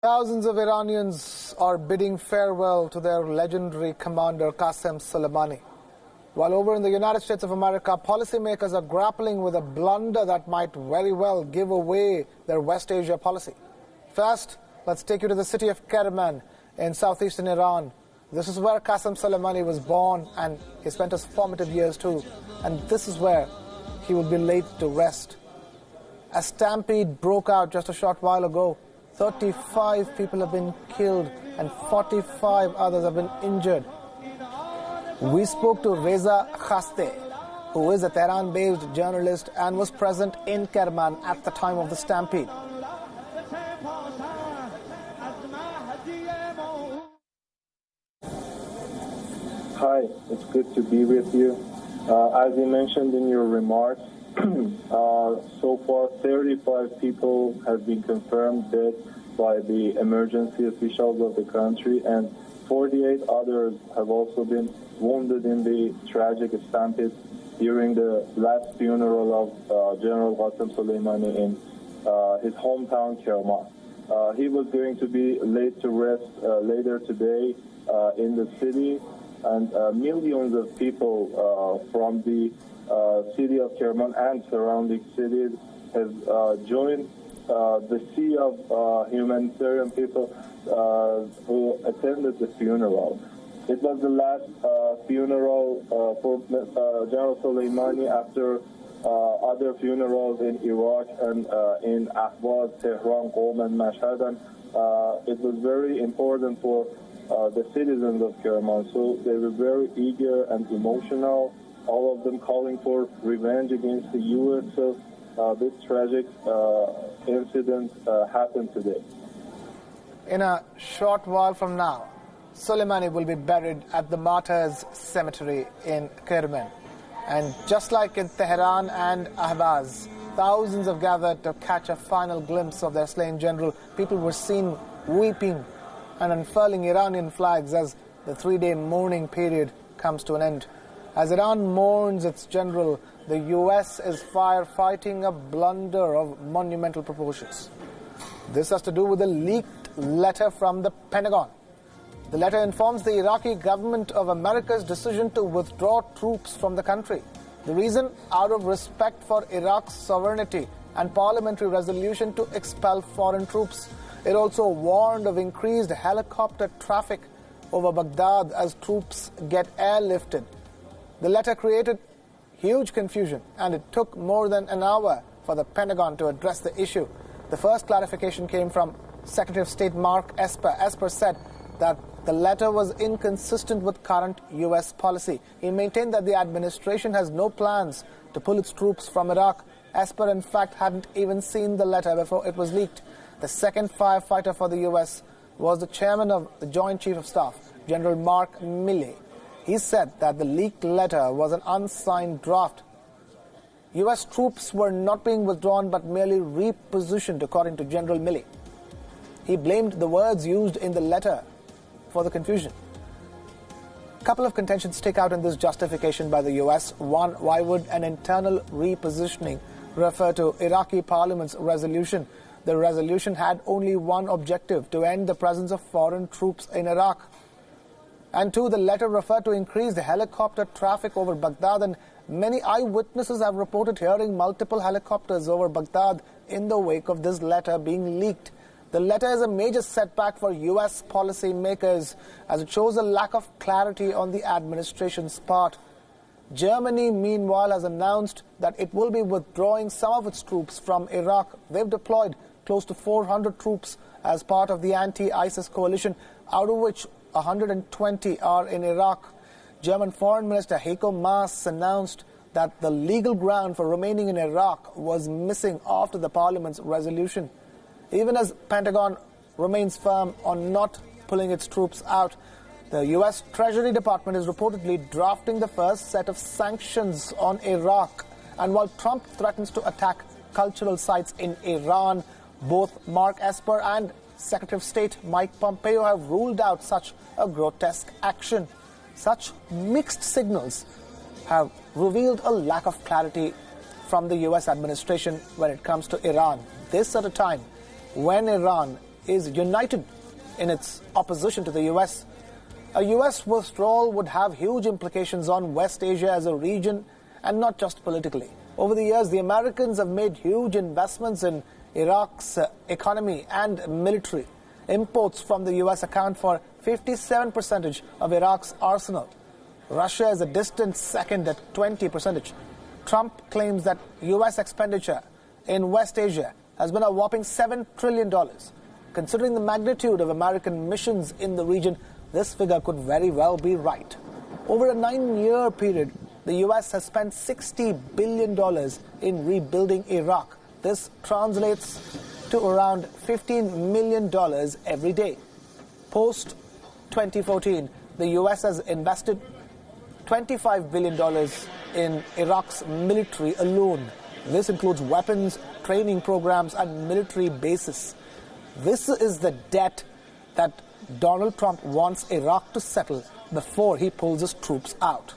Thousands of Iranians are bidding farewell to their legendary commander Qassim Suleimani. While over in the United States of America, policymakers are grappling with a blunder that might very well give away their West Asia policy. First, let's take you to the city of Kerman in southeastern Iran. This is where Qassim Suleimani was born, and he spent his formative years too. And this is where he will be laid to rest. A stampede broke out just a short while ago. 35 people have been killed and 45 others have been injured. We spoke to Reza Khaste, who is a Tehran-based journalist and was present in Kerman at the time of the stampede. Hi, it's good to be with you. As you mentioned in your remarks, so far 35 people have been confirmed dead by the emergency officials of the country, and 48 others have also been wounded in the tragic stampede during the last funeral of General Qassim Suleimani in his hometown Kerman. He was going to be laid to rest later today in the city, and millions of people from the city of Kerman and surrounding cities have joined the sea of humanitarian people who attended the funeral. It was the last funeral for General Soleimani after other funerals in Iraq and in Ahvaz, Tehran, Qom, and Mashhad. And it was very important for the citizens of Kerman, so they were very eager and emotional, all of them calling for revenge against the U.S. So this tragic incident happened today. In a short while from now, Soleimani will be buried at the Martyrs Cemetery in Kerman. And just like in Tehran and Ahvaz, thousands have gathered to catch a final glimpse of their slain general. People were seen weeping and unfurling Iranian flags as the three-day mourning period comes to an end. As Iran mourns its general, the U.S. is firefighting a blunder of monumental proportions. This has to do with a leaked letter from the Pentagon. The letter informs the Iraqi government of America's decision to withdraw troops from the country. The reason? Out of respect for Iraq's sovereignty and parliamentary resolution to expel foreign troops. It also warned of increased helicopter traffic over Baghdad as troops get airlifted. The letter created huge confusion, and it took more than an hour for the Pentagon to address the issue. The first clarification came from Secretary of State Mark Esper. Esper said that the letter was inconsistent with current U.S. policy. He maintained that the administration has no plans to pull its troops from Iraq. Esper, in fact, hadn't even seen the letter before it was leaked. The second firefighter for the U.S. was the chairman of the Joint Chief of Staff, General Mark Milley. He said that the leaked letter was an unsigned draft. U.S. troops were not being withdrawn but merely repositioned, according to General Milley. He blamed the words used in the letter for the confusion. A couple of contentions stick out in this justification by the U.S. One, why would an internal repositioning refer to Iraqi parliament's resolution? The resolution had only one objective: to end the presence of foreign troops in Iraq. And two, the letter referred to increased helicopter traffic over Baghdad, and many eyewitnesses have reported hearing multiple helicopters over Baghdad in the wake of this letter being leaked. The letter is a major setback for U.S. policymakers as it shows a lack of clarity on the administration's part. Germany, meanwhile, has announced that it will be withdrawing some of its troops from Iraq. They've deployed close to 400 troops as part of the anti-ISIS coalition, out of which 120 are in Iraq. German Foreign Minister Heiko Maas announced that the legal ground for remaining in Iraq was missing after the parliament's resolution. Even as Pentagon remains firm on not pulling its troops out, the U.S. Treasury Department is reportedly drafting the first set of sanctions on Iraq. And while Trump threatens to attack cultural sites in Iran, both Mark Esper and Secretary of State Mike Pompeo have ruled out such a grotesque action. Such mixed signals have revealed a lack of clarity from the U.S. administration when it comes to Iran. This at a time when Iran is united in its opposition to the US. A US withdrawal would have huge implications on West Asia as a region, and not just politically. Over the years, the Americans have made huge investments in Iraq's economy and military. Imports from the US account for 57% of Iraq's arsenal. Russia is a distant second at 20%. Trump claims that US expenditure in West Asia has been a whopping $7 trillion. Considering the magnitude of American missions in the region, this figure could very well be right. Over a 9-year period, the US has spent $60 billion in rebuilding Iraq. This translates to around $15 million every day. Post-2014, the US has invested $25 billion in Iraq's military alone. This includes weapons, training programs, and military bases. This is the debt that Donald Trump wants Iraq to settle before he pulls his troops out.